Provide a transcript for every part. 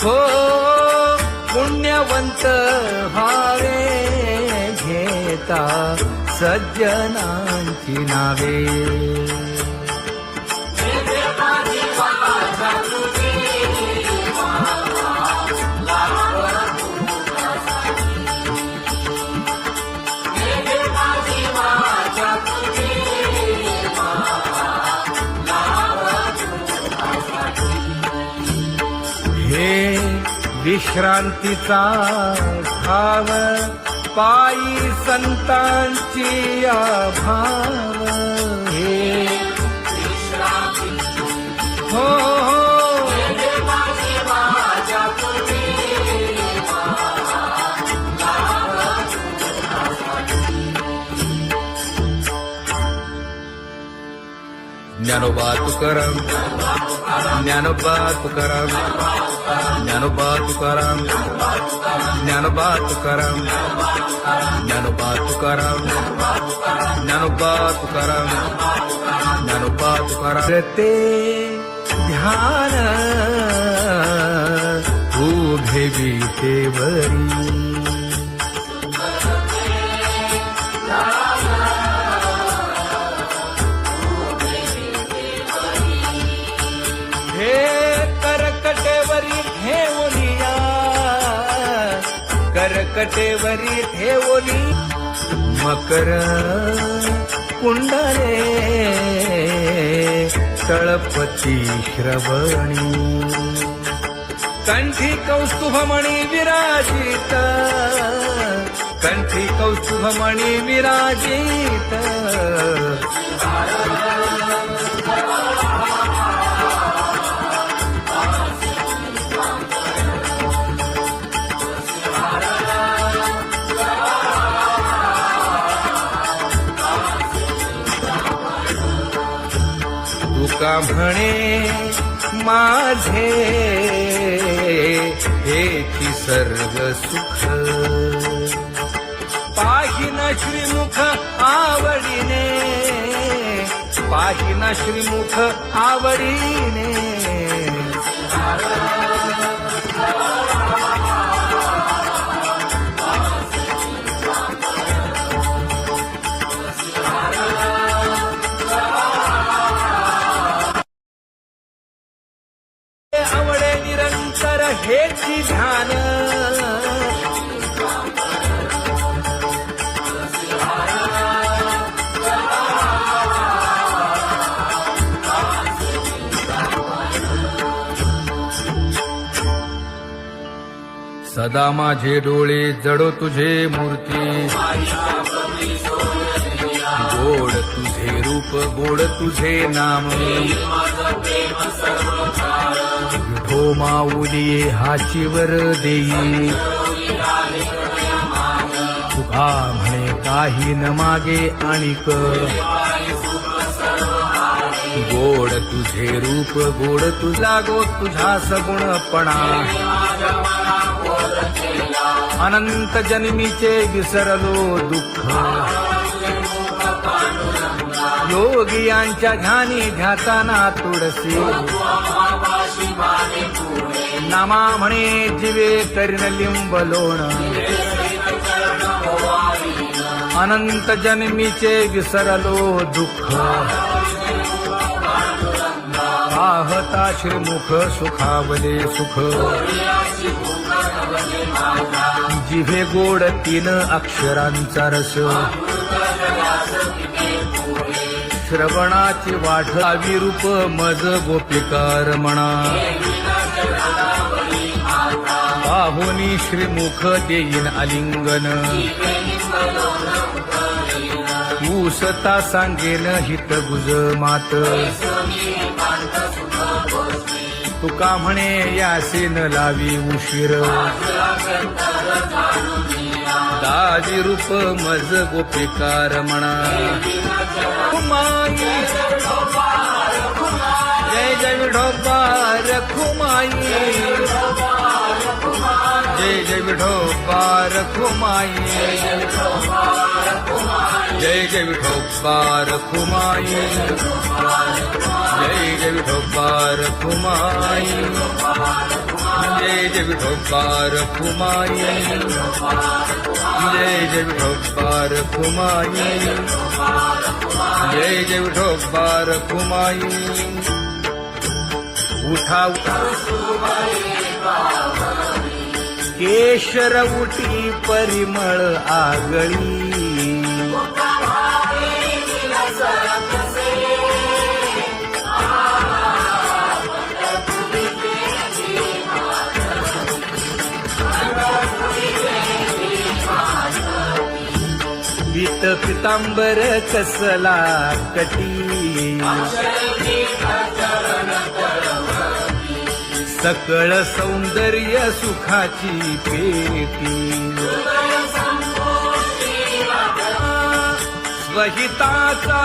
हो पुण्यवंत व्हावे घेता सज्जनांची नावे. हे विश्रांतीचा ठाव पायी संतांची भाव. हे हो ज्ञानोबा तुकाराम ज्ञानोबा तुकाराम ज्ञानोबा तुकाराम ज्ञानोबा तुकाराम ज्ञानोबा तुकाराम ज्ञानोबा तुकाराम ज्ञानोबा तुकाराम. ते ध्यान उभे विटेवरी करकटेवरी ठेवली मकर कुंडले तळपती श्रवणी. कंठी कौस्तुभमणी विराजित कंठी कौस्तुभमणी विराजित. तुका म्हणे माझे हेची सर्व सुख पाहिन श्रीमुख आवडीने पाहिन श्रीमुख आवडीने. आवडे निरंतर हेची ध्यान सदा माझे डोळे जडो तुझे मूर्ती. गोड तुझे रूप गोड तुझे नाम. विठो माऊली हाचीवर देई तुका म्हणे काही न मागे आणिक. गोड तुझे रूप गोड तुझा गो तुझा सगुणपणा. अनंत जन्मीचे विसरलो दुःख. योगियांच्या ध्यानी ध्याताना तुळसी. नामा म्हणे जीवे करीन लिंब लोण. अनंत जन्मीचे विसरलो दुःख. पाहता श्रीमुख सुखावले सुख. जिभे गोड 3 अक्षरांचा रस. श्रवणाची वाढ विरूप मज गोपिका रमणा. पाहुनी श्रीमुख देईन आलिंगन. ऊसता सांगेन हित गुज मात. तुका म्हणे यासे न लावी उशीर. दाजी रूप मज गोपिका रमणा. जय जय विठोबा रखुमाई. जय जय विठोबा रखुमाई जय जय विठोबा रखुमाई जय जय विठोबा रखुमाई जय जय विठोबा रखुमाई जय जय विठोबा रखुमाई जय जय विठोबा रखुमाई उठा केशर उठी परिमळ आगळी पीत पितांबर कसला कटी सकळ सौंदर्य सुखाची पेटी स्वहिताचा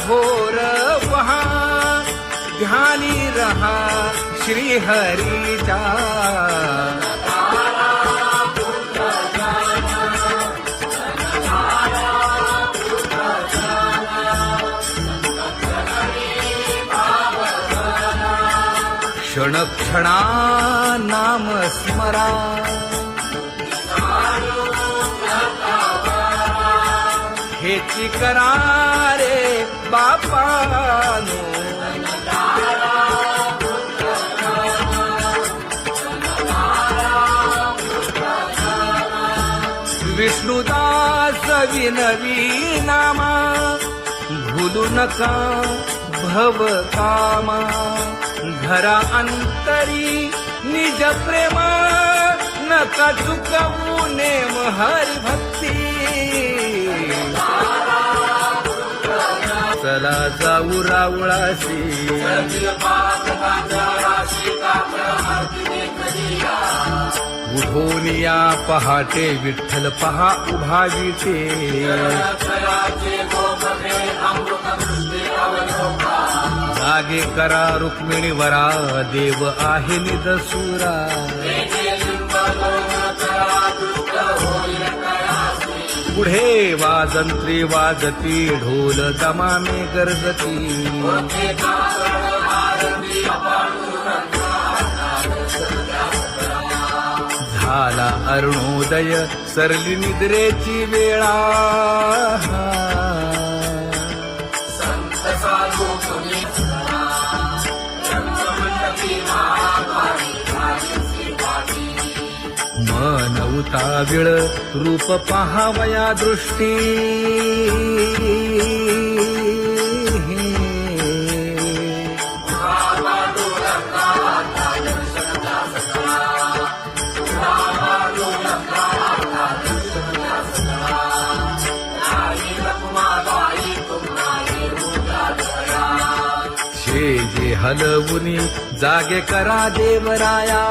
घोर वहा ध्यानी रहा श्रीहरीचा क्षण क्षणा नाम स्मरा हेची करा रे बापानो विष्णुदास विनवी नामा भूलू नका भव कामा घरा अंतरी निज प्रेम नका चुकवू नेम हरी भक्ती चला जाऊ रावळाशी उठून या पहाटे विठ्ठल पहा उभा विटे जागे करा रुक्मिणी वरा देव आहे निदसुरा पुढे वाजंत्री वाजती ढोल दमामे गरजती झाला अरुणोदय सरली निद्रेची वेळा मन उताविळ रूप पहावया दृष्टी जे हलवुनी जागे करा देवराया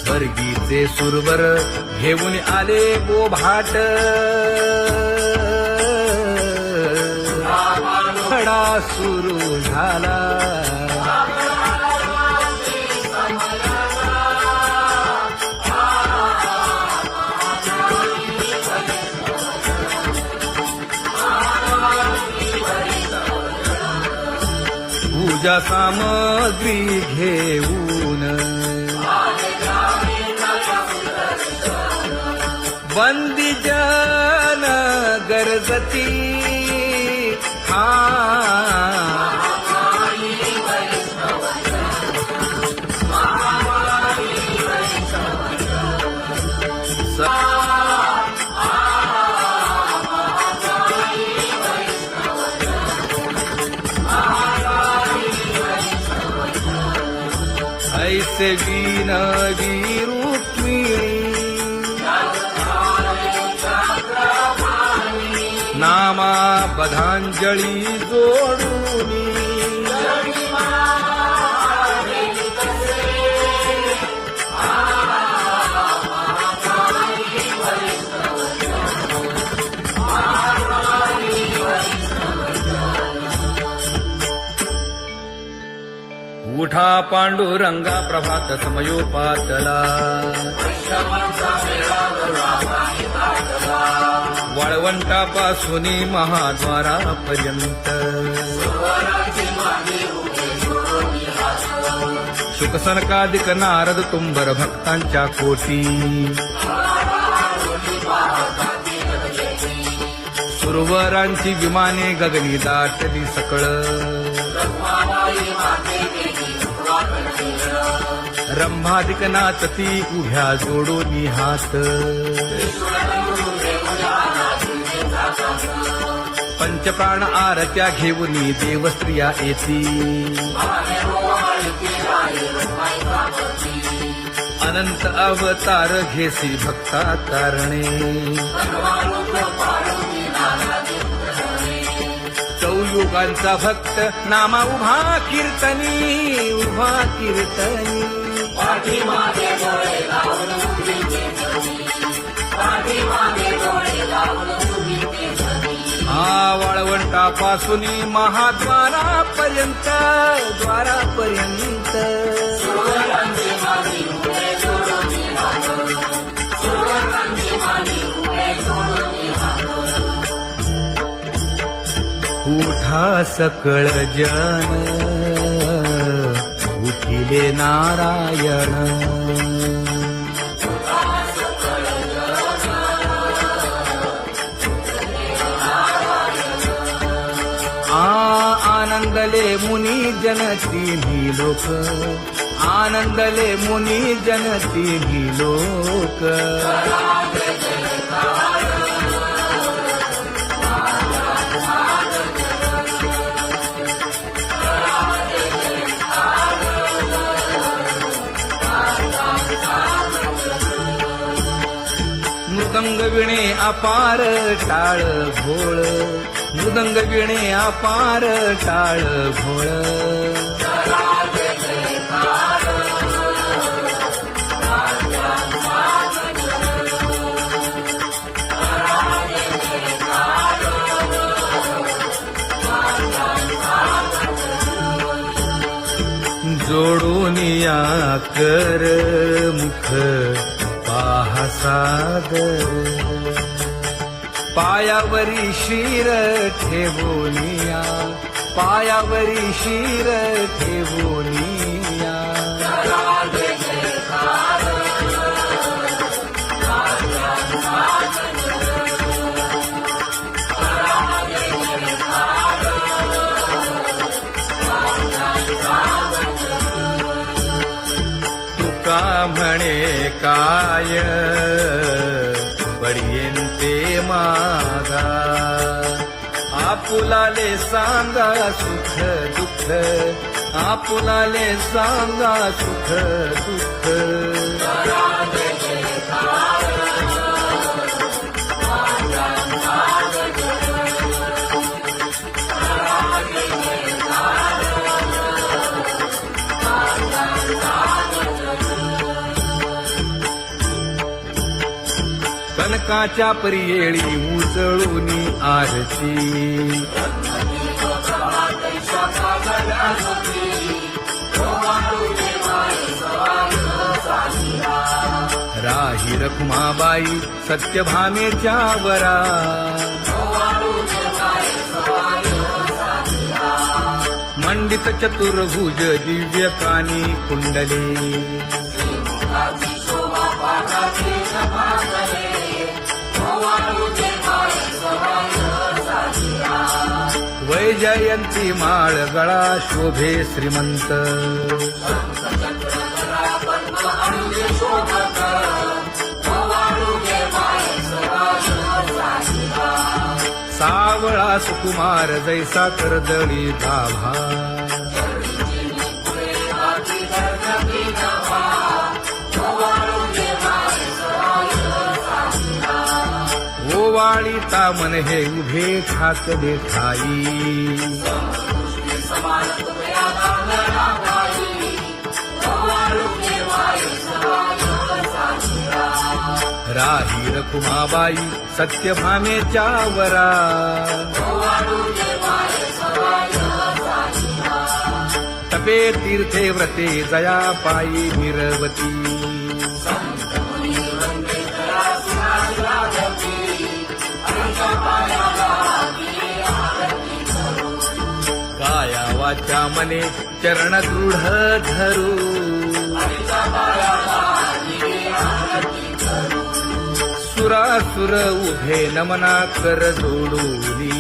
स्वर्गीचे सुरवर घेऊन आले बोभाट खडा सुरू झाला पूजा सामग्री घेऊन बंदी जन गरजती ऐसे विनवी रुक्मिणी नामा बधांजळी जोडूनी उठा पांडुरंगा प्रभात समयोपातला वाळवंटापासून महाद्वारापर्यंत शुकसनकादिक नारद तुंबर भक्तांच्या कोटी सुरवरांची विमाने गगनी दाटली सकळ रंभादिक नाचती उभ्या जोडोनी हात पंचप्राण आरत्या घेऊनी देवस्त्रिया येती अनंत अवतार घेसी भक्ता तारणे चौयुगांचा भक्त नामा उभा कीर्तनी वाळवंटापासून महाद्वारापर्यंत उठा सकळ जन उठिले नारायण आनंदले मुनी जन तिन्ही लोक आनंदले मुनी जन तिन्ही लोक मृदंग विणे अपार टाळ भोळ मृदंग विणे अपार टाळ भोळ जोडूनिया कर मुख पाहा सादर पायावरी शिर ठेवोनिया पायावरी शिर ठेवोनिया तुका म्हणे काय पडियेंते मागा आपुलाले सांगा सुख दुःख आपुलाले सांगा सुख दुःख कनकाच्या परियेळी उजळूनी आरती राही रखुमाबाई सत्यभामेच्या वरा मंडित चतुर्भुज दिव्य कानी कुंडले वैजयंती माळ गळा शोभे श्रीमंत सावळा सुकुमार जैसा कर्दळी गाभा ओवाळीता मन हे उभे ठाकले ठाई राही रखुमाबाई सत्यभामेच्या वरा नभे तीर्थे व्रते जया पायी निरवती काया वाचा मने चरण दृढ धरू सुरासुर उभे नमना कर जोडूनी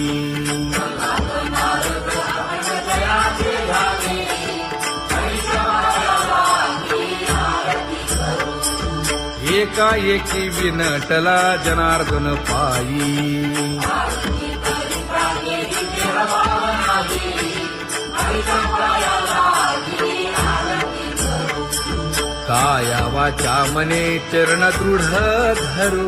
एकाएकी विनटला जनार्दन पायी काया वाचा मने चरण दृढ धरू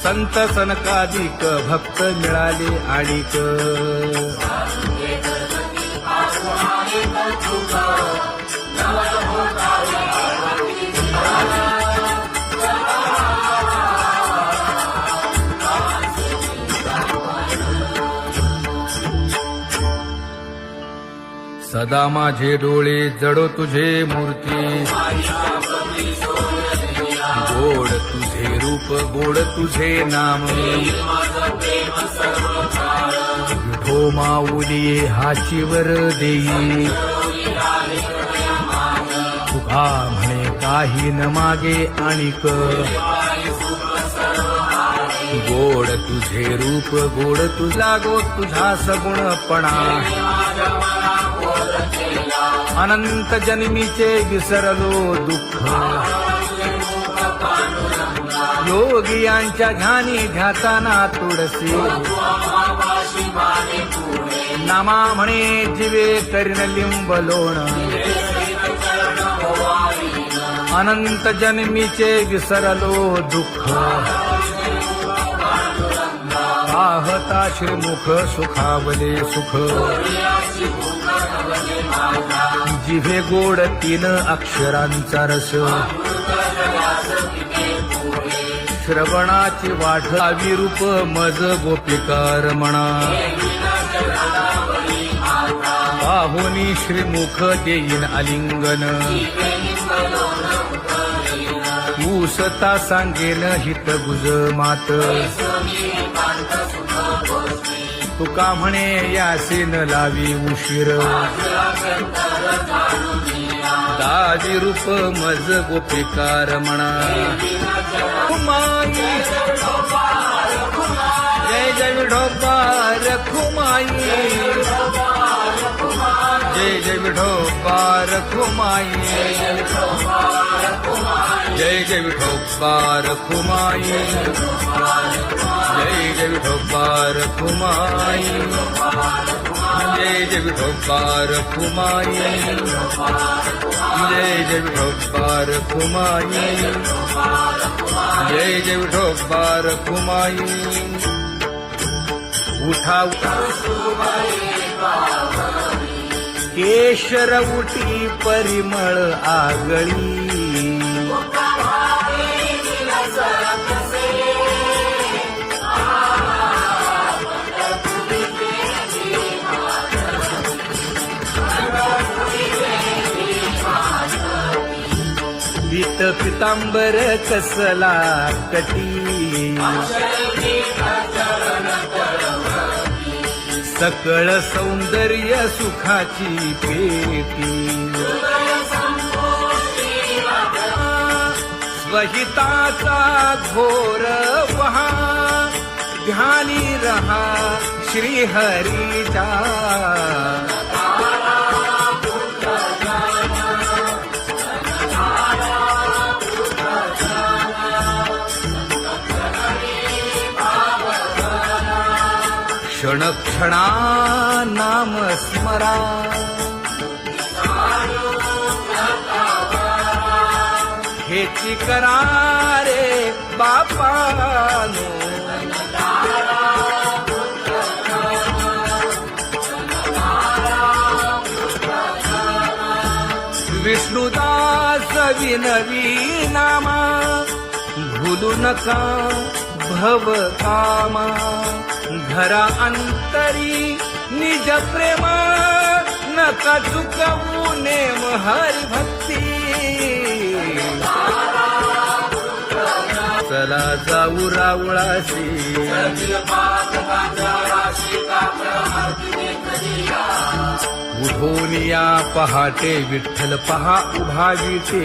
संत सनकादिक भक्त मिळाले आणिक सदा माझे डोळे जडो तुझे मूर्ती गोड तुझे रूप गोड तुझे नाम विठो माऊली हाचीवर देई तुका म्हणे काही न मागे आणिक गोड तुझे रूप गोड तुझा गो तुझा सगुणपणा अनंत जन्मीचे विसरलो दुःख योगियांच्या ध्यानी ध्याताना तुळसी नामा म्हणे जीवे करीन लिंब लोण अनंत जन्मीचे विसरलो दुःख पाहता श्रीमुख सुखावले सुख जिभे गोड 3 अक्षरांचा रस श्रवणाची वाढ विरूप मज गोपिकार म्हणा पाहुनी श्रीमुख देईन आलिंगन ऊसता सांगेन हित गुज मात तुका म्हणे यासीन लावी उशीर दाजी रूप मज गोपिकार म्हणा जय जय विठोबा रखुमाई जय जय विठोबा रखुमाई जय जय विठोबा रखुमाई जय जय विठोबा रखुमाई जय जय विठोबा रखुमाई जय जय विठोबा रखुमाई जय जय विठोबा रखुमाई उठा केशर उटी परिमळ आगळी पीत पितांबर कसला कटी सकळ सौंदर्य सुखाची पेटी स्वहिताचा घोर वहा ध्यानी रहा श्रीहरीचा क्षण क्षणा नाम स्मरा हेची करा रे बापानो विष्णुदास विनवी नामा भूलू नका भव कामा घरा अंतरी निज प्रेम नका चुकवू नेम हरी भक्ती चला जाऊ रावळाशी उठोनिया पहाटे विठ्ठल पहा उभा विटे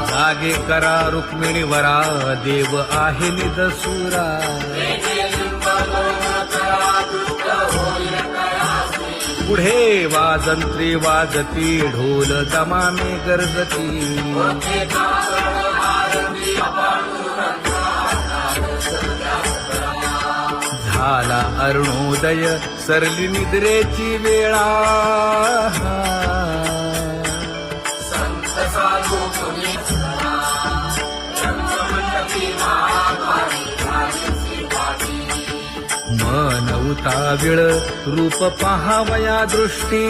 जागे करा रुक्मिणी वरा देव आहे निदसुरा पुढे वाजंत्री वाजती ढोल दमामे गरजती झाला अरुणोदय सरली निद्रेची वेळा मन उताविळ रूप पहावया दृष्टी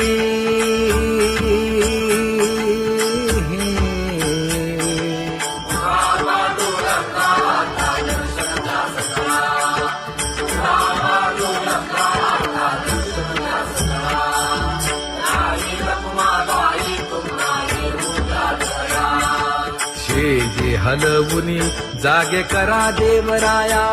जे हलवुनी जागे करा देवराया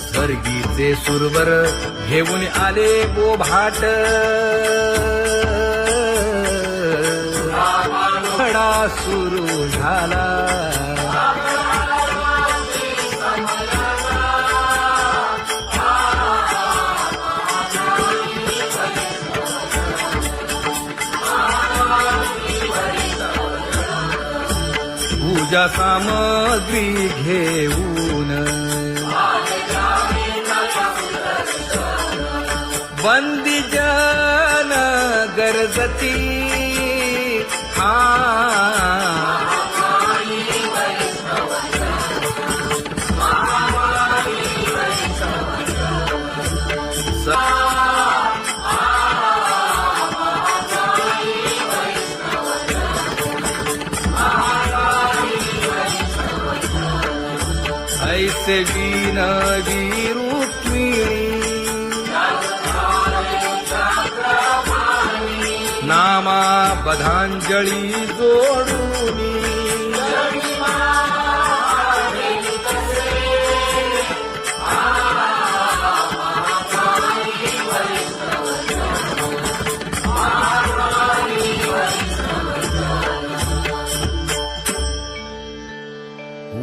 स्वर्गीचे सुरवर घेऊन आले गोभाट खडा सुरू झाला पूजा सामग्री घेऊन बंदी जन गरजती ऐसे विनवी रुक्मिणी नामा बधांजळी जोडूनी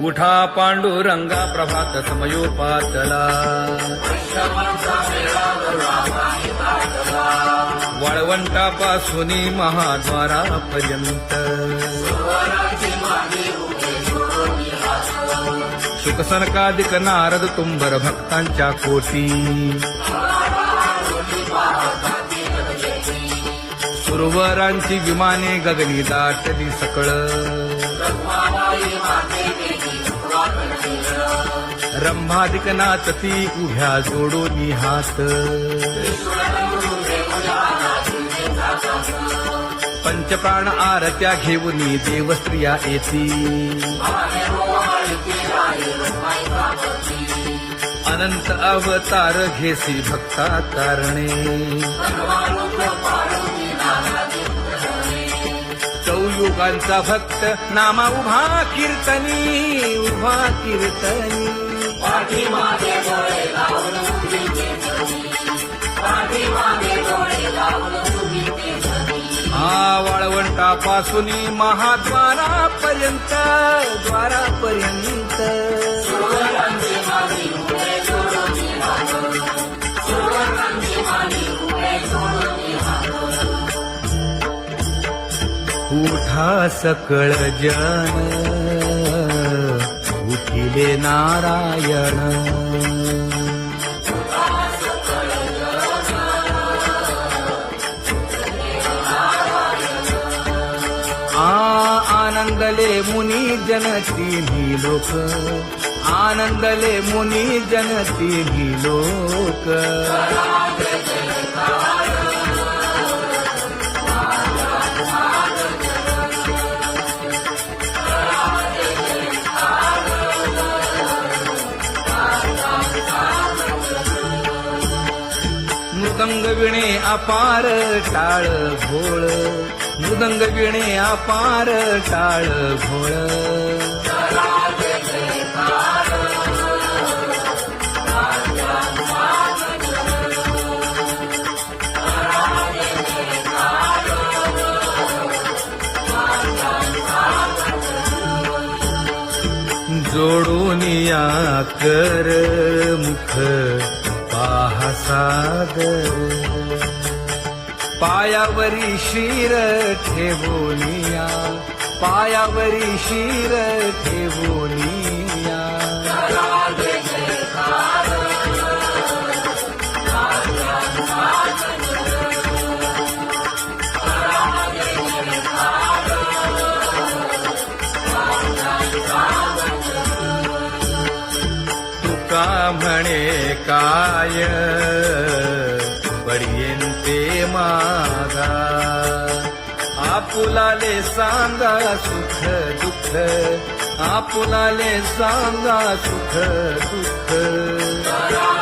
उठा पांडुरंगा प्रभात समयोपातला वाळवंटापासून महाद्वारापर्यंत शुकसनकादिक नारद तुंबर भक्तांच्या कोटी सुरवरांची विमाने गगनी दाटली सकळ रंभादिक नाचती उभ्या जोडोनी हात पंचप्राण आरत्या घेऊनी देवस्त्रिया येती अनंत अवतार घेसी भक्ता कारणे चौयुगांचा भक्त नामा उभा कीर्तनी उभा कीर्तनी वाळवंटापासून महाद्वारापर्यंत द्वारापर्यंत उठा सकळ जन उठिले नारायण आनंदले मुनी जनती लोक आनंदले मुनी जनती लोक मृदंग विणे अपार टाळ भोळ मृदंग विणे अपार टाळ भोळ जोडूनिया कर मुख पाहा सागर पायावरी शिर ठेवोनिया पायावरी शिर ठेवोनिया तुका म्हणे काय पर्यंते मागा आपुलाले सांगा सुख दुःख आपुलाले सांगा सुख दुःख